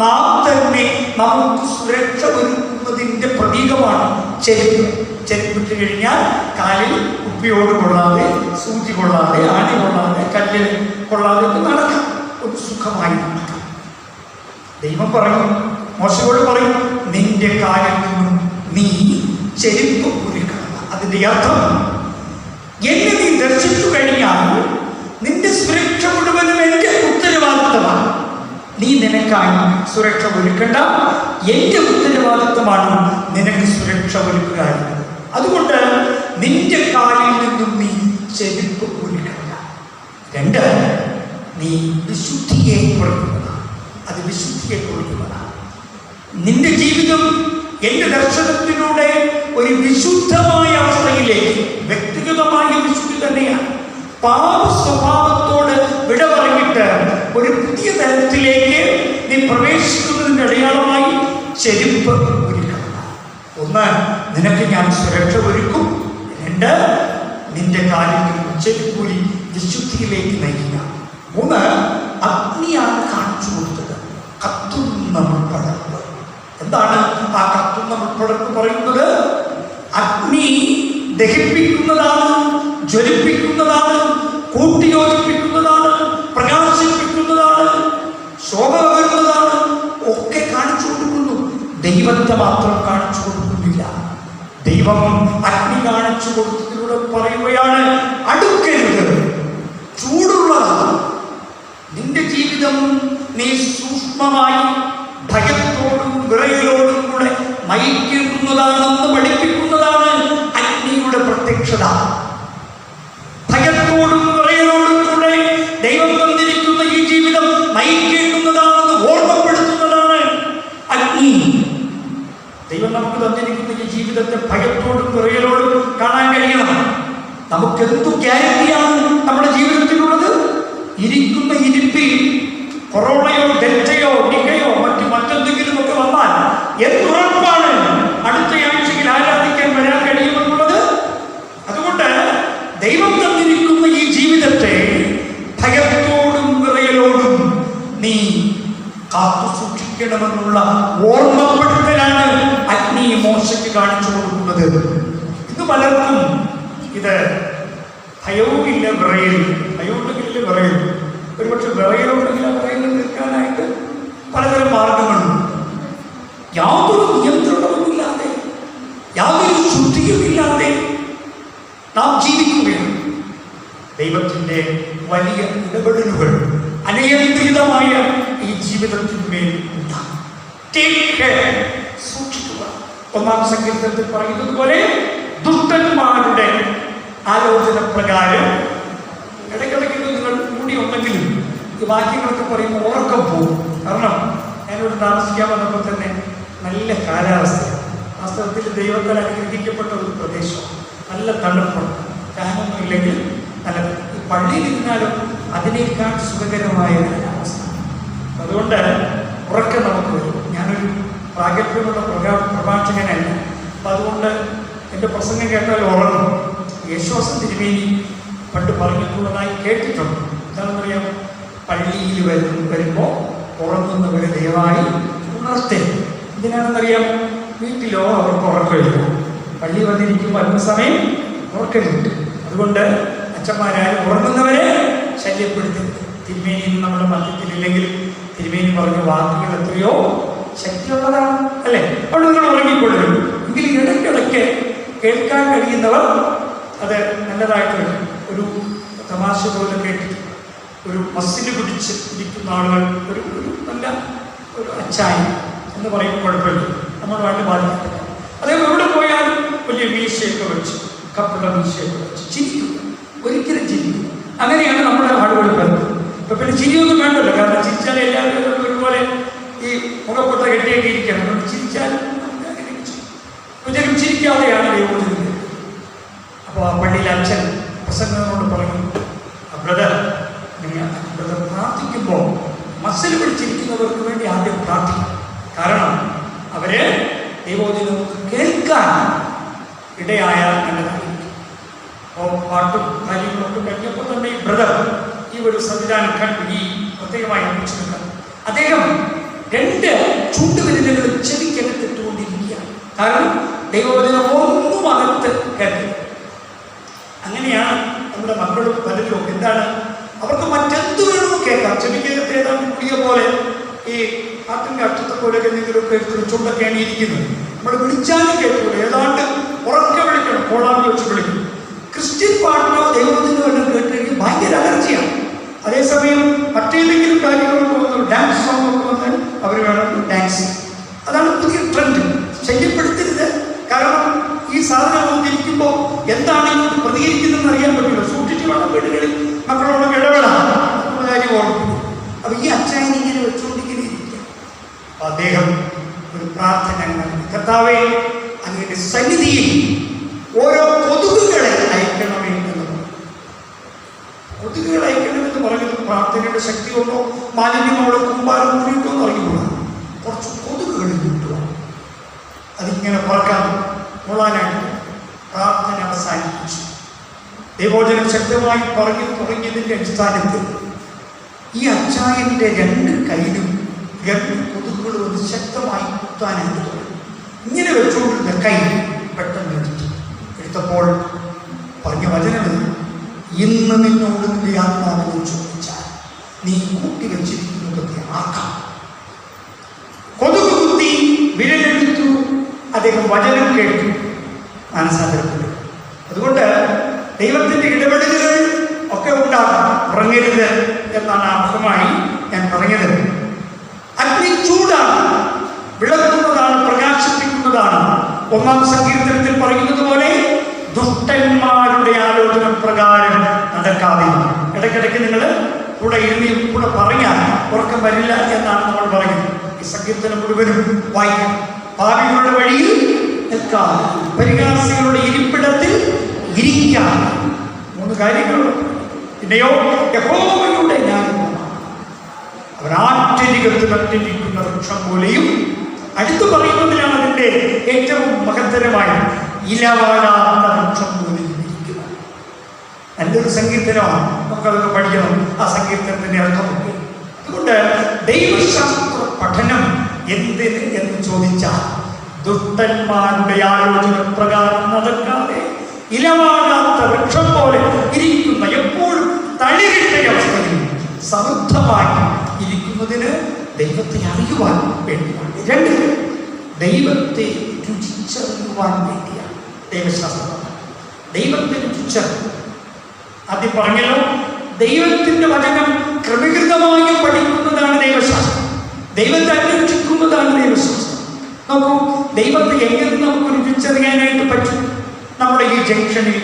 നാം തന്നെ നമുക്ക് സുരക്ഷ ഒരുക്കുന്നതിന്റെ പ്രതീകമാണ് ചെരുപ്പ്. ചെരുപ്പിട്ട് കഴിഞ്ഞാൽ കാലിൽ കുപ്പിയോട് കൊള്ളാതെ, സൂചി കൊള്ളാതെ, ആണി കൊള്ളാതെ, കല്ലിൽ കൊള്ളാതെ ഒക്കെ നടക്കാം, ഒരു സുഖമായി നടക്കാം. ദൈവം പറയും, മോശയോട് പറയും, നിന്റെ കാലിൽ നിന്നും നീ ചെരുപ്പ് ഊരിക്കളയുക. അതിന്റെ അർത്ഥം, എന്നെ നീ ദർശിച്ചു കഴിഞ്ഞാൽ നിന്റെ സുരക്ഷ മുഴുവനും എന്റെ ഉത്തരവാദിത്തമാണ്. നീ നിനക്കായി സുരക്ഷ ഒരുക്കേണ്ട, എന്റെ ഉത്തരവാദിത്തമാണ് നിനക്ക് സുരക്ഷ ഒരുക്കുക. അതുകൊണ്ട് നിന്റെ കാലിൽ നിന്നും നീ ചെരുപ്പ് ഊരിക്കളയുക. രണ്ട്, നീ വിശുദ്ധിയെ കുറിക്കുന്നതാണ്. അത് വിശുദ്ധിയെ കുറിക്കുന്നതാണ്. നിന്റെ ജീവിതം എന്റെ ദർശനത്തിലൂടെ ഒരു വിശുദ്ധമായ അവസ്ഥയിലേക്ക്, വ്യക്തിഗതമായ വിശുദ്ധി തന്നെയാണ്. പാപ സ്വഭാവത്തോട് വിട പറഞ്ഞിട്ട് ഒരു പുതിയ തലത്തിലേക്ക് നീ പ്രവേശിക്കുന്നതിന്റെ അടയാളമായി ചെരുപ്പ് ഒരുക്കണം. ഒന്ന്, നിനക്ക് ഞാൻ സുരക്ഷ ഒരുക്കും. രണ്ട്, നിന്റെ കാലിൽ ചെരുപ്പൂരി വിശുദ്ധിയിലേക്ക് നയിക്കുക. മൂന്ന്, അഗ്നിയാണ് കാണിച്ചു കൊടുത്തത്, കത്തുന്ന മുൾപ്പടർപ്പ്. എന്താണ് ആ കത്തുന്ന മുൾപ്പടർപ്പ് പറയുന്നത്? അഗ്നി ദഹിപ്പിക്കുന്നതാണ്, ജ്വലിപ്പിക്കുന്നതാണ്, കൂട്ടിയോജിപ്പിക്കുന്നതാണ്, പ്രകാശിപ്പിക്കുന്നതാണ്, ശോഭ പകരുന്നതാണ്, ഒക്കെ കാണിച്ചു കൊടുക്കുന്നു. ദൈവത്തെ മാത്രം കാണിച്ചു കൊടുക്കുന്നില്ല. ദൈവം അഗ്നി കാണിച്ചു കൊടുത്തതിലൂടെ പറയുകയാണ്, അടുക്കരുത്, ചൂടുള്ളതാണ്. നിന്റെ ജീവിതം നീ സൂക്ഷ്മമായി ഭയത്തോടും വിറയലോടും കൂടെ നയിക്കുന്നതാണെന്ന് പഠിപ്പിക്കുന്നതാണ് അഗ്നിയുടെ പ്രത്യക്ഷത. ഭയത്തോടും വിറയലോടും കൂടെ ദൈവം തന്നിരിക്കുന്ന ഈ ജീവിതം നയിക്കേണ്ടുന്നതാണെന്ന് ഓർമ്മപ്പെടുത്തുന്നതാണ് അഗ്നി. ദൈവം നമുക്ക് തന്നിരിക്കുന്ന ഈ ജീവിതത്തെ ഭയത്തോടും വിറയലോടും കാണാൻ കഴിയണം. നമുക്ക് എന്തു ഗ്യാരണ്ടിയാണ് നമ്മുടെ ജീവിതത്തിലുള്ളത്? ഇരിക്കുന്ന ഇരിപ്പിൽ കൊറോണയോ ഡെൽറ്റയോ നികയോ മറ്റെന്തെങ്കിലും ഒക്കെ വന്നാൽ എന്തുറപ്പാണ് അടുത്ത ആഴ്ചയിൽ ആരാധിക്കാൻ വരാൻ കഴിയുമെന്നുള്ളത്? അതുകൊണ്ട് ദൈവം തന്നിരിക്കുന്ന ഈ ജീവിതത്തെ ഭയത്തോടും വിറയലോടും നീ കാത്തു സൂക്ഷിക്കണമെന്നുള്ള ഓർമ്മപ്പെടുത്തലാണ് അഗ്നി മോശയ്ക്ക് കാണിച്ചു കൊടുക്കുന്നത്. ഇത് പലർക്കും ഇത് ഭയവുമില്ല, വിറയലും. ഭയമുണ്ടെങ്കിലേ വിറയലും. ഒരുപക്ഷെ വിറയലുണ്ടെങ്കിൽ ആ വിറയൽ നിൽക്കാനായിട്ട് പലതരം മാർഗങ്ങളുണ്ട്. യാതൊരു നിയന്ത്രണവുമില്ലാതെ, യാതൊരു ശുദ്ധിയുമില്ലാതെ നാം ജീവിക്കുകയാണ്. ദൈവത്തിൻ്റെ വലിയ ഇടപെടലുകൾ അനിയന്ത്രിതമായ ഈ ജീവിതത്തിന്മേൽ ഉണ്ടാകും. സൂക്ഷിക്കുക. 1-ാം സങ്കീർത്തനത്തിൽ പറയുന്നത് പോലെ ദുഷ്ടന്മാരുടെ ആലോചന പ്രകാരം ഇടയ്ക്കിടയ്ക്ക് നിങ്ങൾ കൂടി ഉണ്ടെങ്കിലും ഈ വാക്യങ്ങളൊക്കെ പറയുമ്പോൾ ഉറക്കം പോകും. കാരണം ഞാനിവിടെ താമസിക്കാൻ വന്നപ്പോൾ തന്നെ നല്ല കാലാവസ്ഥ, വാസ്തവത്തിൽ ദൈവത്താൽ അനുഗ്രഹിക്കപ്പെട്ട ഒരു പ്രദേശം, നല്ല തണുപ്പാണ്, ഫാനൊന്നും ഇല്ലെങ്കിൽ നല്ല. ഈ പള്ളിയിൽ ഇരുന്നാലും അതിനേക്കാൾ സുഖകരമായ കാലാവസ്ഥ. അതുകൊണ്ട് ഉറക്കം നമുക്ക് വരും. ഞാനൊരു പ്രാഗൽഭ്യമുള്ള പ്രഭാഷകനല്ല, അപ്പം അതുകൊണ്ട് എൻ്റെ പ്രസംഗം കേട്ടാൽ ഉറങ്ങും. യേശുദാസൻ തിരുമേനി പണ്ട് പറഞ്ഞിട്ടുള്ളതായി കേട്ടിട്ടുണ്ട്. എന്താണെന്നറിയാം, പള്ളിയിൽ വരുമ്പോൾ ഉറങ്ങുന്നവരെ ദയവായി ഉണർത്തരുത്. എന്തിനാണെന്നറിയാം, വീട്ടിലോ അവർക്ക് ഉറക്കമില്ല, പള്ളി വന്നിരിക്കുമ്പോൾ അല്പസമയം ഉറക്കം കിട്ടും. അതുകൊണ്ട് അച്ഛന്മാരായാലും ഉറങ്ങുന്നവരെ ശല്യപ്പെടുത്തരുത്. തിരുമേനി നമ്മുടെ മധ്യത്തിലില്ലെങ്കിലും തിരുമേനി പറഞ്ഞ വാക്കുകൾ എത്രയോ ശക്തിയുള്ളതാണ്, അല്ലേ? അവിടെ നിങ്ങൾ ഉറങ്ങിക്കൊള്ളും. എങ്കിലും ഇടയ്ക്കിടയ്ക്ക് കേൾക്കാൻ കഴിയുന്നവർ അത് നല്ലതായിട്ട് ഒരു തമാശ പോലെ കേട്ടിട്ട് ഒരു മസില് പിടിച്ച് ഇരിക്കുന്ന ആളുകൾ ഒരു നല്ല ഒരു അച്ചായി എന്ന് പറയുമ്പോൾ കുഴപ്പമില്ല, നമ്മളുമായിട്ട് ബാധിക്കപ്പെട്ട. അതേപോലെ എവിടെ പോയാലും വലിയ മീശയൊക്കെ വെച്ച്, കപ്പുള്ള മീശയൊക്കെ വെച്ച് ചിരിക്കും, ഒരിക്കലും ചിരിക്കും. അങ്ങനെയാണ് നമ്മുടെ ആളുകൾ വരുന്നത്. ഇപ്പം പിന്നെ ചിരിയൊന്നും വേണ്ടല്ലോ, കാരണം ചിരിച്ചാൽ എല്ലാവരും ഒരുപോലെ ഈ മുഖപ്പൊട്ട കെട്ടിയൊക്കെ ഇരിക്കണം. അതുകൊണ്ട് ചിരിച്ചാലും ഒരിക്കലും ചിരിക്കാതെയാണ് ദൈവം. അപ്പോൾ ആ പള്ളിയിൽ അച്ഛൻ പ്രസംഗങ്ങളോട് പറഞ്ഞു, ബ്രദർ പ്രാർത്ഥിക്കുമ്പോൾ മസിൽ പിടിച്ചിരിക്കുന്നവർക്ക് വേണ്ടി ആദ്യം പ്രാർത്ഥിക്കും. കാരണം അവര് ദൈവോചനം കേൾക്കാൻ ഇടയായാൽ നല്ലതായിരിക്കും. അപ്പോൾ പാട്ടും കാര്യങ്ങളൊക്കെ കഴിഞ്ഞപ്പോൾ തന്നെ ഈ ബ്രദർ ഈ ഒരു സംവിധാനം കണ്ടു, ഈ പ്രത്യേകമായി അന്വേഷിക്കുന്നത്. അദ്ദേഹം 2 ചൂണ്ടുവിരലുകൾ ചെവിക്കകത്തിട്ടുകൊണ്ടിരിക്കുകയാണ്. കാരണം ദൈവോചനം ഒന്നും അകത്ത് കേട്ടത്. അങ്ങനെയാണ് നമ്മുടെ മക്കളും പലരും. എന്താണ്, അവർക്ക് മറ്റെന്ത് വേണമോ കേൾക്കാം. ചെവിക്കകത്ത് ഏതാണ്ട് കുടിയ പോലെ ഈ ആട്ടിൻ്റെ അറ്റത്തെ പോലെയൊക്കെ എന്തെങ്കിലുമൊക്കെ ചുണ്ടൊക്കെയാണ് ഇരിക്കുന്നത്. നമ്മൾ വിളിച്ചാലും കേൾക്കൂല, ഏതാണ്ട് ഉറക്കെ വിളിക്കണം, കോളാമ്പി വെച്ച് വിളിക്കണം. ക്രിസ്ത്യൻ പാട്ടോ ദൈവത്തിനോ എല്ലാം കേട്ടുകഴിഞ്ഞാൽ ഭയങ്കര അലർജിയാണ്. അതേസമയം മറ്റേതെങ്കിലും കാര്യങ്ങളൊക്കെ വന്നു, ഡാൻസ് സോങ് ഒക്കെ വന്നാൽ അവർ വേണം ഡാൻസ്. അതാണ് പുതിയ ട്രെൻഡ്. ശല്യപ്പെടുത്തരുത്. കാരണം ഈ സാധനം വന്നിരിക്കുമ്പോൾ എന്താണ് പ്രതികരിക്കുന്നതെന്ന് അറിയാൻ പറ്റില്ല. സൂക്ഷിച്ച് വേണം വീടുകളിൽ മക്കളോടൊക്കെ ഇടപെടാം, കാര്യം ഓർമ്മിക്കും. അപ്പൊ ഈ അച്ചായൻ ഇങ്ങനെ വെച്ചുകൊണ്ടിങ്ങനെ ഇരിക്കുക. അദ്ദേഹം ഒരു പ്രാർത്ഥന, കർത്താവേ അങ്ങയുടെ സന്നിധിയിൽ ഓരോ കൊതുകുകളെ അയക്കണമേ എന്ന് പറഞ്ഞു. കൊതുകുകൾ അയക്കണമെന്ന് പറഞ്ഞത് പ്രാർത്ഥനയുടെ ശക്തി കൊണ്ടോ മാലിന്യമോടെ കുമ്പാരം കൂടിയിട്ടോ എന്ന് അറിയുമ്പോൾ കുറച്ച് കൊതുകുകൾ കിട്ടുക, അതിങ്ങനെ പറക്കാൻ കൊള്ളാനായിട്ട് പ്രാർത്ഥന അവസാനിപ്പിച്ചു. ദൈവോചനം ശക്തമായി പറഞ്ഞു തുടങ്ങിയതിൻ്റെ അടിസ്ഥാനത്തിൽ ഈ അച്ചായൻ്റെ 2 കൈയിലും 2 കൊതുകുകളും ഒന്ന് ശക്തമായി കുത്താനായിട്ട് തുടങ്ങി. ഇങ്ങനെ വെച്ചുകൊണ്ടിരുന്ന കൈ പെട്ടെന്ന് എടുത്തപ്പോൾ പറഞ്ഞ വചനം, ഇന്ന് നിന്നോട് നിന്റെ ആത്മാവിനെ ചോദിച്ചാൽ നീ കൂട്ടിവെച്ചിരിക്കുന്നതൊക്കെ ആക്കാം. കൊതുക് കുത്തി വിരലെടുത്തു. അദ്ദേഹം വചനം കേട്ടു, മാനസാന്തരപ്പെട്ടു. അതുകൊണ്ട് ദൈവത്തിൻ്റെ ഇടപെടലുകൾ ഒക്കെ ഉണ്ടാകും. ഉറങ്ങരുത് എന്നാണ് അർത്ഥമായി ഞാൻ പറഞ്ഞത്. അഗ്നി ചൂടാണ്, വിളക്കുന്നതാണ്, പ്രകാശിപ്പിക്കുന്നതാണ്. 1-ാം സങ്കീർത്തനത്തിൽ പറയുന്നത് പോലെ ദുഷ്ടന്മാരുടെ ആലോചന പ്രകാരം നടക്കാതെ. ഇടയ്ക്കിടയ്ക്ക് നിങ്ങൾ കൂടെ എഴുതി കൂടെ പറഞ്ഞാൽ ഉറക്കം വരില്ല എന്നാണ് നമ്മൾ പറയുന്നത്. ഈ സങ്കീർത്തനം മുഴുവനും വായിക്കണം. പാപികളുടെ വഴിയിൽ നിൽക്കാതെ, പരിഹാസികളുടെ ഇരിപ്പിടത്തിൽ ഇരിക്കാൻ. 3 കാര്യങ്ങളുണ്ട്. പിന്നെയോ യഹോവയുടെ ന്യായപ്രമാണം, അവരാറ്റരികത്ത് നട്ടിരിക്കുന്ന വൃക്ഷം പോലെയും. അടുത്തു പറയുന്നതിലാണ് അതിൻ്റെ ഏറ്റവും മഹത്തരമായ ഇലവാടാത്ത വൃക്ഷം പോലെയും ഇരിക്കുക. നല്ലൊരു സങ്കീർത്തനമാണ്, നമുക്കതൊക്കെ പഠിക്കണം. ആ സങ്കീർത്തനത്തിൻ്റെ അർത്ഥമൊക്കെ. അതുകൊണ്ട് ദൈവശാസ്ത്ര പഠനം എന്തിന് എന്ന് ചോദിച്ചാൽ, ദുഷ്ടന്മാരുടെ ആലോചന പ്രകാരം നടക്കാതെ ഇലവാടാത്ത വൃക്ഷം പോലെ ഇരിക്കുന്ന, എപ്പോഴും തളിരിട്ട അവസ്ഥയിൽ സമൃദ്ധമായി ഇരിക്കുന്നതിന് ദൈവത്തെ അറിയുവാൻ വേണ്ടിയാണ്. 2, ദൈവത്തെ രുചിച്ചറിയുവാൻ വേണ്ടിയാണ് ദൈവശാസ്ത്രം. ദൈവത്തെ രുചിച്ചറിയുക. ആദ്യം പറഞ്ഞല്ലോ, ദൈവത്തിൻ്റെ വചനം ക്രമീകൃതമായി പഠിക്കുന്നതാണ് ദൈവശാസ്ത്രം. ദൈവത്തെ അന്വേഷിക്കുന്നതാണ് ദൈവശാസ്ത്രം. നോക്കൂ, ദൈവത്തെ എങ്ങനെ നമുക്ക് രുചിച്ചറിയാനായിട്ട് പറ്റും? നമ്മുടെ ഈ ജംഗ്ഷനിൽ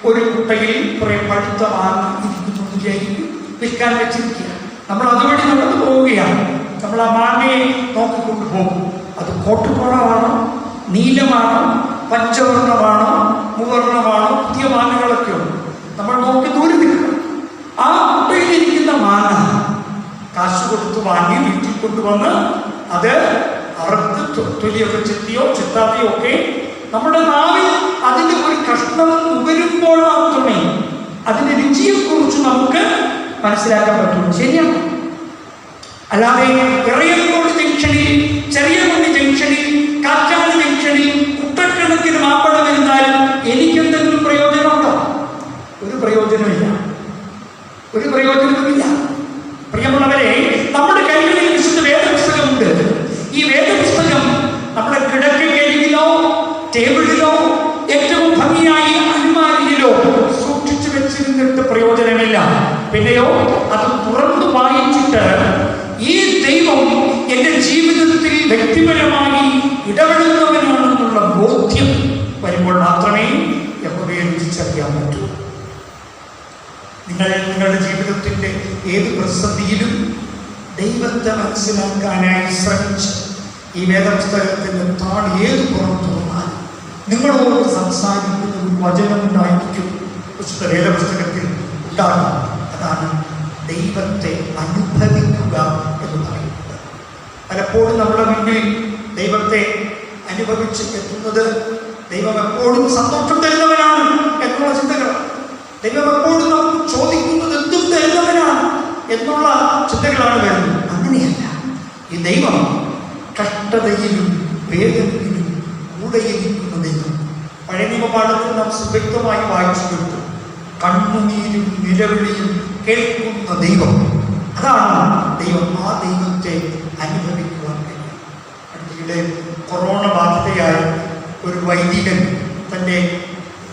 ഒരു കുട്ടയിൽ കുറേ പഴുത്ത മാങ്ങ ഇരിക്കുന്നു വിചാരിക്കും, വിൽക്കാൻ വെച്ചിരിക്കുക. നമ്മൾ അതുവഴി നടന്നു പോവുകയാണ്. നമ്മൾ ആ മാങ്ങയെ നോക്കിക്കൊണ്ട് പോകും. അത് കോട്ടുകോളമാണോ, നീലമാണോ, പഞ്ചവർണ്ണമാണോ, മുവർണ്ണമാണോ, പുതിയ മാങ്ങകളൊക്കെ ഉണ്ട്. നമ്മൾ നോക്കി ദൂരെ നിൽക്കണം. ആ കുട്ടയിലിരിക്കുന്ന വാങ്ങി വീട്ടിൽ കൊണ്ടുവന്ന് അത് അറുത്ത് തൊലിയൊക്കെ ചെത്താതെയോ ഒക്കെ നമ്മുടെ നാവിൽ അതിൻ്റെ ഒരു കഷ്ണം നുകരുമ്പോൾ മാത്രമേ അതിൻ്റെ രുചിയെക്കുറിച്ച് നമുക്ക് മനസ്സിലാക്കാൻ പറ്റുള്ളൂ. ശരിയാണ്. അല്ലാതെ ഇറയൻകോട് ജംഗ്ഷനിൽ, ചെറിയകുണ്ടി ജംഗ്ഷനിൽ, കാറ്റാട് ജംഗ്ഷനിൽ കുട്ടക്കണക്കിന് മാമ്പഴം ഇരുന്നാലും എനിക്കെന്തെങ്കിലും പ്രയോജനമുണ്ടോ? ഒരു പ്രയോജനമില്ല, ഒരു പ്രയോജനവുമില്ല. പ്രിയമുള്ളവരെ, നമ്മുടെ കൈകളിൽ വിശുദ്ധ വേദപുസ്തകമുണ്ട്. ഈ വേദപുസ്തകം നമ്മുടെ കിടക്കക്കരികിലോ ടേബിളിലോ ഏറ്റവും ഭംഗിയായി അൽമാരിയിലോ സൂക്ഷിച്ചു വെച്ചിരുന്നിട്ട് പ്രയോജനമില്ല. പിന്നെയോ അത് തുറന്നു വായിച്ചിട്ട് ഈ ദൈവം എൻ്റെ ജീവിതത്തിൽ വ്യക്തിപരമായി ഇടപെടുന്നവനാണെന്നുള്ള ബോധ്യം വരുമ്പോൾ മാത്രമേ യഹോവയെ രുചിച്ചറിയാൻ പറ്റൂ. നിങ്ങളുടെ ജീവിതത്തിൻ്റെ ഏത് പ്രതിസന്ധിയിലും ദൈവത്തെ മനസ്സിലാക്കാനായി ശ്രമിച്ച് ഈ വേദപുസ്തകത്തിൻ്റെ താഴ് ഏത് പുറത്തു വന്നാൽ നിങ്ങളോട് സംസാരിക്കുന്ന ഒരു വചനമുണ്ടായിരിക്കും വിശുദ്ധ വേദപുസ്തകത്തിൽ ഉണ്ടാകും. അതാണ് ദൈവത്തെ അനുഭവിക്കുക എന്ന് പറയുന്നത്. പലപ്പോഴും നമ്മുടെ മുന്നിൽ ദൈവത്തെ അനുഭവിച്ച് എത്തുന്നത് ദൈവം എപ്പോഴും സന്തോഷം തരുന്നവനാണ് എന്നുള്ള ചിന്തകളാണ്. ദൈവം എപ്പോഴും നമുക്ക് ചോദിക്കുന്നത് എന്തും തരുന്നവനാണ് എന്നുള്ള ചിന്തകളാണ് വരുന്നത്. അങ്ങനെയല്ല. ഈ ദൈവം കഷ്ടതയിലും വേദനയിലും കൂടെയിരിക്കുന്ന ദൈവം. പഴയ നിയമപാഠത്തിൽ നാം സുവ്യക്തമായി വായിച്ചു കൊടുത്തു. കണ്ണുനീരും നിലവിളിയും കേൾക്കുന്ന ദൈവം, അതാണ് ദൈവം. ആ ദൈവത്തെ അനുഭവിക്കുവാൻ കഴിയും. അടുത്തിടെ കൊറോണ ബാധിതയായ ഒരു വൈദികൻ തൻ്റെ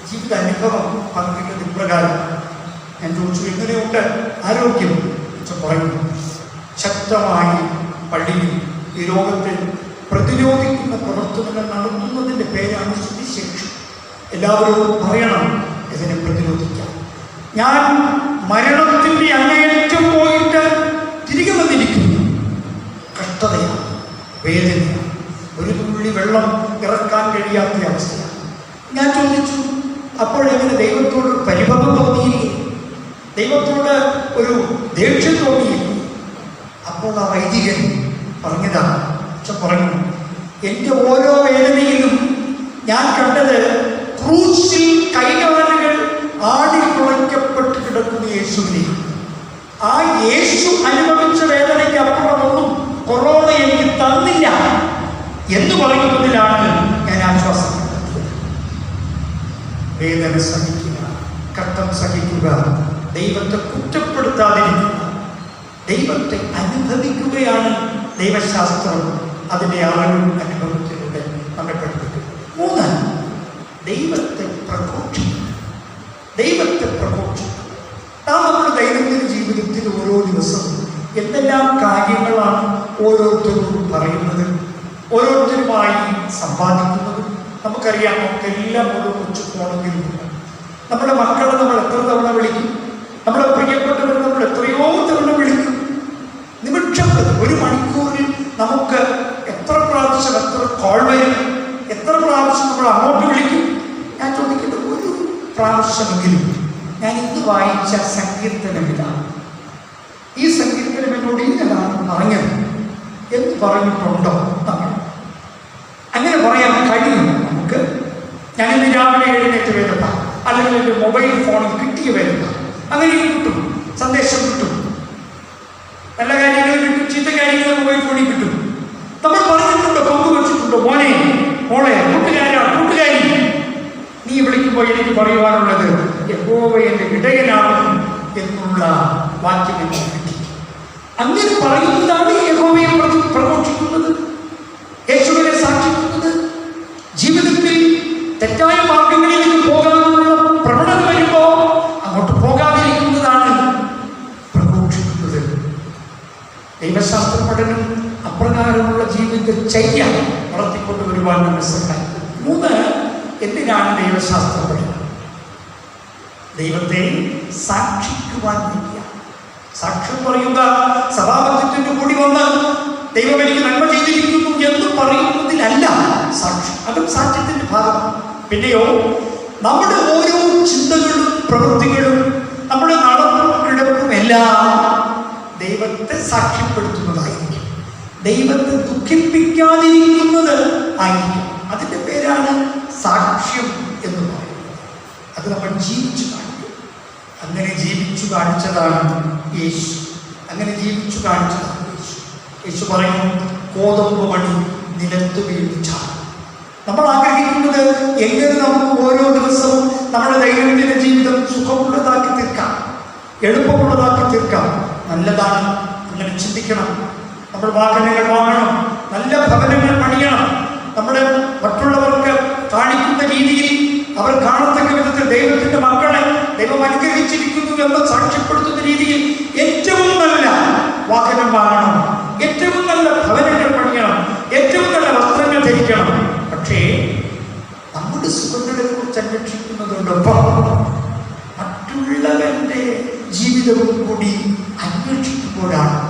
ജീവിത അനുഭവം പങ്കിട്ടത് ഇപ്രകാരം. ഞാൻ ചോദിച്ചു, എങ്ങനെയുണ്ട് ആരോഗ്യം? പറയുന്നു, ശക്തമായി പള്ളിയിൽ ഈ രോഗത്തെ പ്രതിരോധിക്കുന്ന പ്രവർത്തനങ്ങൾ നടത്തുന്നതിൻ്റെ പേരാണ് സുവിശേഷം. എല്ലാവരോടും പറയണം ഇതിനെ പ്രതിരോധിക്കാം. ഞാൻ മരണത്തിൻ്റെ അങ്ങേയറ്റം പോയിട്ട് തിരികെ വന്നിരിക്കുന്നു. കഷ്ടതയാണ്, വേദനയാണ്, ഒരു തുള്ളി വെള്ളം ഇറക്കാൻ കഴിയാത്ത അവസ്ഥയാണ്. ഞാൻ ചോദിച്ചു, അപ്പോഴെങ്ങനെ ദൈവത്തോട് പരിഭവം തോന്നിയില്ലേ? ദൈവത്തോട് ഒരു ദേഷ്യം തോന്നിയില്ലേ? അപ്പോൾ ആ വൈദികൻ പറഞ്ഞതാണ്, പറഞ്ഞു, എൻ്റെ ഓരോ വേദനയിലും ഞാൻ കണ്ടത് ക്രൂശിൽ കൈകാലുകൾ ആടിക്കുളയ്ക്കപ്പെട്ട് കിടക്കുന്ന യേശുവിനെ. ആ യേശു അനുഭവിച്ച വേദനയ്ക്ക് അപ്പുറമൊന്നും കൊറോണ എനിക്ക് തന്നില്ല എന്ന് പറയുന്നതിലാണ് ഞാൻ ആശ്വാസം കണ്ടെത്തിയത്. വേദന സഹിക്കുക, കഷ്ടം സഹിക്കുക, ദൈവത്തെ കുറ്റപ്പെടുത്താതിരിക്കുക, ദൈവത്തെ അനുഭവിക്കുകയാണ് ദൈവശാസ്ത്രം അതിൻ്റെ അറിവും അനുഭവത്തിലൂടെ നമ്മെ പഠിപ്പിക്കും. 3, ദൈവത്തെ പ്രഘോഷിക്കുക. ദൈവത്തെ പ്രഘോഷിക്കുക. നാം നമ്മുടെ ദൈനംദിന ജീവിതത്തിൽ ഓരോ ദിവസവും എന്തെല്ലാം കാര്യങ്ങളാണ് ഓരോരുത്തരോടും പറയുന്നത്, ഓരോരുത്തരുമായി സമ്പാദിക്കുന്നത്. നമുക്കറിയാം, നമുക്കെല്ലാം ഓരോ കൊച്ചു ഫോണെങ്കിലും നമ്മുടെ മക്കളെ നമ്മൾ എത്ര തവണ വിളിക്കും, നമ്മുടെ പ്രിയപ്പെട്ടവർ നമ്മൾ എത്രയോ തവണ വിളിക്കും. നിമിഷം ഒരു മണിക്കൂറിൽ നമുക്ക് എത്ര പ്രാവശ്യം എത്ര കോൾ വരും, എത്ര പ്രാവശ്യം നമ്മൾ അങ്ങോട്ട് വിളിക്കും. ഞാൻ ചോദിക്കുന്നത്, ഒരു പ്രാവശ്യമെങ്കിലും ഞാൻ ഇന്ന് വായിച്ച സങ്കീർത്തനം ഇതാണ്, ഈ സങ്കീർത്തനം എന്നോട് ഇന്നതാണ് പറഞ്ഞത് എന്ന് പറഞ്ഞിട്ടുണ്ടോ? അങ്ങനെ പറയാൻ കഴിയും നമുക്ക്. ഞാനിന്ന് രാവിലെ എഴുന്നേറ്റ് വേദന, അല്ലെങ്കിൽ എൻ്റെ മൊബൈൽ ഫോണിൽ കിട്ടിയ വേദന, അങ്ങനെ കിട്ടും, സന്ദേശം കിട്ടും, നല്ല കാര്യങ്ങൾ കിട്ടും, ചീത്ത കാര്യങ്ങൾ മൊബൈൽ ഫോണിൽ കിട്ടും. നമ്മൾ പറഞ്ഞിട്ടുണ്ടോ, പങ്കുവച്ചിട്ടുണ്ടോ? മോനെ, മോളെ, കൂട്ടുകാരി, നീ വിളിക്കുമ്പോൾ എനിക്ക് പറയുവാനുള്ളത് യഹോവ എൻ്റെ ഇടയനാണ് എന്നുള്ള വാക്യം എനിക്ക് കിട്ടി. അങ്ങനെ പറയുന്നതാണ് യഹോവയെ പ്രഘോഷിക്കുന്നത്, യേശുവിനെ സാക്ഷിക്കുന്നത്. ജീവിതത്തിൽ തെറ്റായ മാർഗങ്ങളിലേക്ക് പോകാനുള്ള പ്രവണത വരുമ്പോൾ അങ്ങോട്ട് പോകാതിരിക്കുന്നതാണ് പ്രഘോഷിക്കുന്നത്. ദൈവശാസ്ത്ര പഠനം അപ്രകാരമുള്ള ജീവിതചര്യ വളർത്തിക്കൊണ്ടുവരുവാൻ നമ്മൾ സഹായിക്കും. 3, എന്തിനാണ് ദൈവശാസ്ത്ര പഠനം? ദൈവത്തെ സാക്ഷിക്കുവാൻ വേണ്ടിയാണ്. സാക്ഷ്യം പറയുക, സഭാപത്യത്തിന് കൂടി വന്ന് ദൈവം എനിക്ക് നന്മ ചെയ്തിരിക്കുന്നു എന്ന് പറയുന്നതിലല്ല സാക്ഷ്യം. അതും സാക്ഷ്യത്തിന്റെ ഭാഗമാണ്. പിന്നെയോ നമ്മുടെ ഓരോ ചിന്തകളും പ്രവൃത്തികളും നമ്മുടെ നടപ്പും കിടപ്പും എല്ലാം ദൈവത്തെ സാക്ഷ്യപ്പെടുത്തുന്നതായി. ദൈവത്തെ ദുഃഖിപ്പിക്കാതിരിക്കുന്നത് ആയിരിക്കും. അതിൻ്റെ പേരാണ് സാക്ഷ്യം എന്ന് പറയുന്നത്. അത് നമ്മൾ ജീവിച്ചു കാണിക്കും. അങ്ങനെ ജീവിച്ചു കാണിച്ചതാണ് യേശു. അങ്ങനെ ജീവിച്ചു കാണിച്ചതാണ് യേശു. യേശു പറയുന്നു, കോതമ്പ് മണി നിലത്ത് വീഴ്ചാണ്. നമ്മൾ ആഗ്രഹിക്കുന്നത് എങ്ങനെ നമുക്ക് ഓരോ ദിവസവും നമ്മുടെ ദൈനംദിന ജീവിതം സുഖമുള്ളതാക്കി തീർക്കാം, എളുപ്പമുള്ളതാക്കി തീർക്കാം. നല്ലതാണ്, അങ്ങനെ ചിന്തിക്കണം. നമ്മൾ വാഹനങ്ങൾ വാങ്ങണം, നല്ല ഭവനങ്ങൾ പണിയണം. നമ്മുടെ മറ്റുള്ളവർക്ക് കാണിക്കുന്ന രീതിയിൽ അവർ കാണത്തക്ക വിധത്തിൽ ദൈവത്തിന്റെ മക്കളെ ദൈവം അനുഗ്രഹിച്ചിരിക്കുന്നു എന്ന് സാക്ഷ്യപ്പെടുത്തുന്ന രീതിയിൽ ഏറ്റവും നല്ല വാഹനം വാങ്ങണം, ഏറ്റവും നല്ല ഭവനങ്ങൾ പണിയണം, ഏറ്റവും നല്ല വസ്ത്രങ്ങൾ ധരിക്കണം. പക്ഷേ നമ്മുടെ സുഖങ്ങളെ കുറിച്ച് അന്വേഷിക്കുന്നതോടൊപ്പം മറ്റുള്ളവന്റെ ജീവിതവും കൂടി അന്വേഷിക്കുമ്പോഴാണ്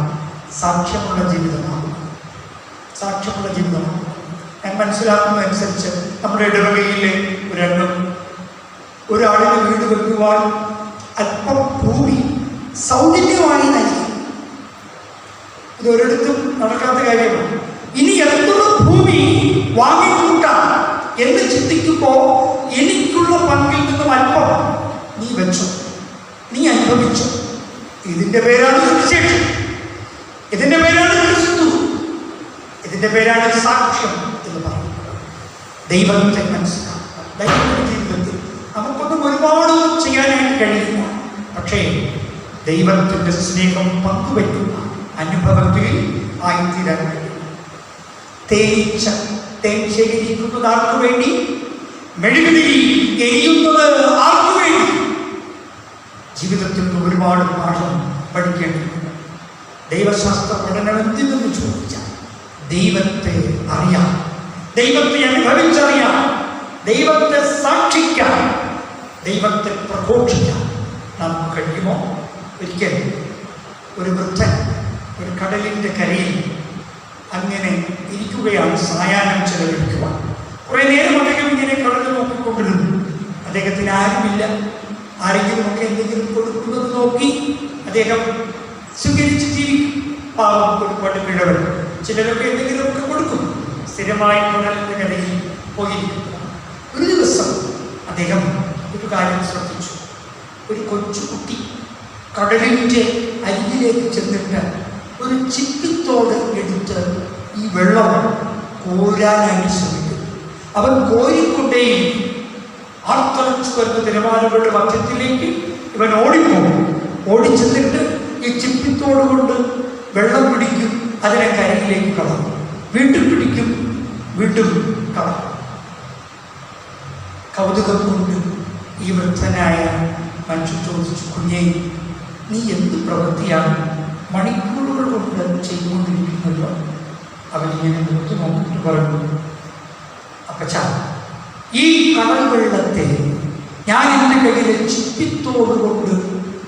സാക്ഷ്യമുള്ള ജീവിതമാകുന്നത്. സാക്ഷ്യമുള്ള ജീവിതമാണ്. ഞാൻ മനസ്സിലാക്കുന്നതനുസരിച്ച് നമ്മുടെ ഇടവകയിലെ ഒരാളിന് വീട് വെക്കുവാൻ അല്പം ഭൂമി സൗജന്യമായി നൽകി. ഇത് ഒരിടത്തും നടക്കാത്ത കാര്യമാണ്. ഇനി എത്ര ഭൂമി വാങ്ങിക്കൂട്ടാം എന്ന് ചിന്തിക്കുമ്പോൾ എനിക്കുള്ള പങ്കിൽ നിന്നും അല്പം നീ വെച്ചു, നീ അനുഭവിച്ചു. ഇതിന്റെ പേരാണ് സുവിശേഷം, ഇതിന്റെ പേരാണ് ക്രിസ്തു, ഇതിന്റെ പേരാണ് സാക്ഷ്യം എന്ന് പറയുന്നത്. ദൈവത്തെ മനസ്സിലാക്കുക. ദൈവത്തിന്റെ ജീവിതത്തിൽ നമുക്കൊന്നും ഒരുപാട് ചെയ്യാനായിട്ട് കഴിയില്ല. പക്ഷേ ദൈവത്തിന്റെ സ്നേഹം പങ്കുവയ്ക്കുന്ന അനുഭവത്തിൽ ആയിത്തീരാൻ കഴിയും. തേനീച്ച തേൻ ശേഖരിക്കുന്നത് ആർക്കു വേണ്ടി? മെഴുകുതിരി എരിയുന്നത് ആർക്കു വേണ്ടി? ജീവിതത്തിൽ നിന്ന് ഒരുപാട് പാഠം പഠിക്കേണ്ടതുണ്ട്. ദൈവശാസ്ത്ര പഠനം എന്തിനെന്ന് ചോദിച്ചാൽ ദൈവത്തെ അറിയാം, ദൈവത്തെ അനുഭവിച്ചറിയാം, ദൈവത്തെ സാക്ഷിക്കാം, ദൈവത്തെ പ്രഘോഷിക്കാം നമുക്ക് കഴിയുമോ? ഒരിക്കൽ ഒരു വൃദ്ധൻ ഒരു കടലിൻ്റെ കരയിൽ അങ്ങനെ ഇരിക്കുകയാണ്, സായാഹ്നം ചെലവഴിക്കുവാൻ. കുറേ നേരം അദ്ദേഹം ഇങ്ങനെ കടൽ നോക്കിക്കൊണ്ടിരുന്നു. അദ്ദേഹത്തിന് ആരുമില്ല. ആരെങ്കിലുമൊക്കെ എന്തെങ്കിലും കൊടുക്കുന്നത് നോക്കി അദ്ദേഹം സ്വീകരിച്ച് ജീവിക്കും. പാവം ഒരുപാട് പിഴകൾ, ചിലരൊക്കെ എന്തെങ്കിലുമൊക്കെ കൊടുക്കും. സ്ഥിരമായി കടലിൻ്റെ കരയിൽ പോയിരിക്കുന്നു. ഒരു ദിവസം അദ്ദേഹം ഒരു കാര്യം ശ്രദ്ധിച്ചു. ഒരു കൊച്ചുകുട്ടി കടലിൻ്റെ അരികിലേക്ക് ചെന്നിട്ട് ഒരു ചിപ്പിത്തോട് എടുത്ത് ഈ വെള്ളം കോരാനായി ശ്രമിക്കുന്നു. അവൻ കോരിക്കൊണ്ടേയും ആർത്തലച്ചു വരുന്ന തിരമാലകളുടെ മധ്യത്തിലേക്ക് ഇവൻ ഓടിപ്പോകും. ഓടിച്ചെന്നിട്ട് ഈ ചിപ്പിത്തോട് കൊണ്ട് വെള്ളം പിടിക്കും, അതിനെ കരയിലേക്ക് കളയും. വീണ്ടും പിടിക്കും, വീണ്ടും കളയും. കൗതുകം കൊണ്ട് ഈ വൃദ്ധനായ മനുഷ്യൻ ചോദിച്ചു, കുഞ്ഞേ, നീ എന്ത് പ്രവൃത്തിയാണ് മണിക്കൂറുകൾ കൊണ്ട് ചെയ്തുകൊണ്ടിരിക്കുന്നല്ലോ? അവനിങ്ങനെ നിർത്തി നോക്കിയിട്ട് പറഞ്ഞു, അപ്പച്ച, ഈ കടൽ വെള്ളത്തെ ഞാൻ എൻ്റെ കയ്യിലെ ചിപ്പിത്തോട് കൊണ്ട്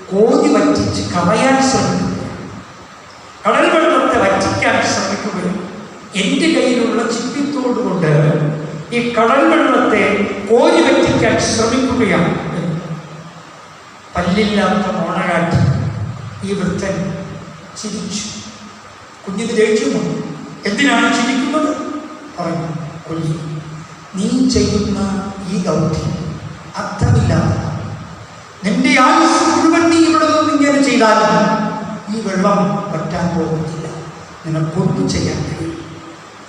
കോരി വറ്റിച്ച് കളയാൻ ശ്രമിക്കുകയാണ്. കടൽ വെള്ളത്തെ വറ്റിക്കാൻ ശ്രമിക്കുകയാണ്. എൻ്റെ കയ്യിലുള്ള ചിപ്പിത്തോട് കൊണ്ട് ഈ കടൽ വെള്ളത്തെ കോരി വറ്റിക്കാൻ ശ്രമിക്കുകയാണ്. പല്ലില്ലാത്ത മോണകാട്ടി ഈ വൃദ്ധൻ ചിരിച്ചു. കുഞ്ഞിന് ദേഷ്യം വന്നു. എന്തിനാണ് ചിരിക്കുന്നത്? പറഞ്ഞു, കുഞ്ഞി, നീ ചെയ്യുന്ന ഈ ദൗത്യം അർത്ഥമില്ലാത്തതാണ്. നിന്റെ ആയുസ് മുഴുവൻ നീ ഇവിടെ നിന്ന് ഇങ്ങനെ ചെയ്താലും ഈ വെള്ളം പറ്റാൻ പോകുന്നില്ല. നിനക്കൊന്നും ചെയ്യാൻ കഴിയും.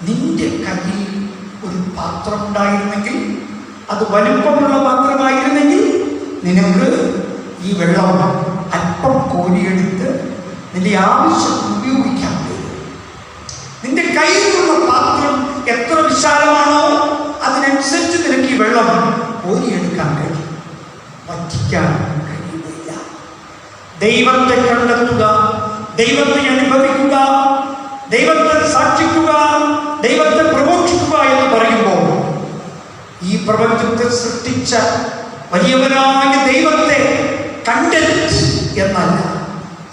നിന്റെ കയ്യിൽ ഒരു പാത്രം ഉണ്ടായിരുന്നെങ്കിൽ, അത് വലിപ്പമുള്ള പാത്രമായിരുന്നെങ്കിൽ, നിനക്ക് ഈ വെള്ളം അല്പം കോരിയെടുത്ത് നിന്റെ ആവശ്യത്തിന് ഉപയോഗിക്കാൻ കഴിയും. നിന്റെ കയ്യിലുള്ള പാത്രം എത്ര വിശാലമാണോ അതിനനുസരിച്ച് നിനക്ക് ഈ വെള്ളം കോരിയെടുക്കാൻ കഴിയും. വറ്റിക്കാൻ കഴിയുന്നില്ല. ദൈവത്തെ കണ്ടെത്തുക, ദൈവത്തെ അനുഭവിക്കുക, ദൈവത്തെ സാക്ഷിക്കുക, ദൈവത്തെ പ്രഘോഷിക്കുക എന്ന് പറയുമ്പോൾ ഈ പ്രപഞ്ചത്തെ സൃഷ്ടിച്ച വലിയവനായ ദൈവത്തെ കണ്ടെത്തി എന്നല്ല,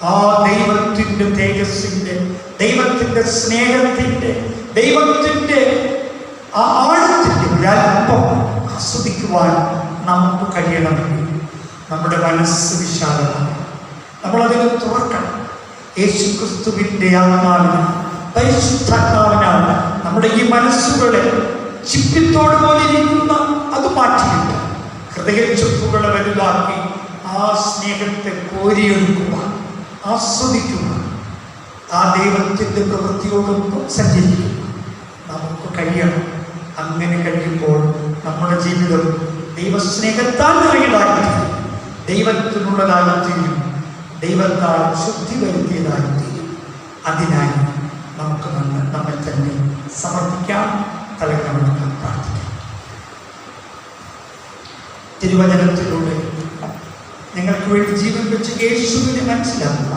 ആ ദൈവത്തിൻ്റെ തേജസ്സിൻ്റെ, ദൈവത്തിൻ്റെ സ്നേഹത്തിൻ്റെ, ദൈവത്തിൻ്റെ ആ ആഴത്തിൻ്റെ ഒരല്പം ആസ്വദിക്കുവാൻ നമുക്ക് കഴിയണമെങ്കിൽ നമ്മുടെ മനസ്സ് വിശാലമാണ്. നമ്മളതിന് തുറക്കണം. യേശുക്രിസ്തുവിൻ്റെ ആത്മാവിന് പരിശുദ്ധാത്മാവിനാൽ നമ്മുടെ ഈ മനസ്സുകളെ ചിപ്പിത്തോട് പോലെ ഇരിക്കുന്ന അത് മാറ്റിയിട്ട് ഹൃദയച്ചൊപ്പുകളെ വലുതാക്കി ആ സ്നേഹത്തെ കോരിയെടുക്കുക, ആസ്വദിക്കുക, ആ ദൈവത്തിൻ്റെ പ്രവൃത്തിയോടൊപ്പം സഞ്ചരിക്കുക നമുക്ക് കഴിയണം. അങ്ങനെ കഴിയുമ്പോൾ നമ്മുടെ ജീവിതം ദൈവസ്നേഹത്താൽ നിറഞ്ഞതായിത്തീരും, ദൈവത്തിനുള്ളതായിത്തീരും, ദൈവത്താൽ ശുദ്ധി വരുത്തിയതായിത്തീരും. അതിനായി നമുക്ക് നമ്മെ തന്നെ സമർപ്പിക്കാം, തലകണക്കാൻ പ്രാർത്ഥിക്കാം. തിരുവചനത്തിലൂടെ നിങ്ങൾക്ക് വേണ്ടി ജീവൻ വെച്ച് യേശുവിനെ മനസ്സിലാക്കുക.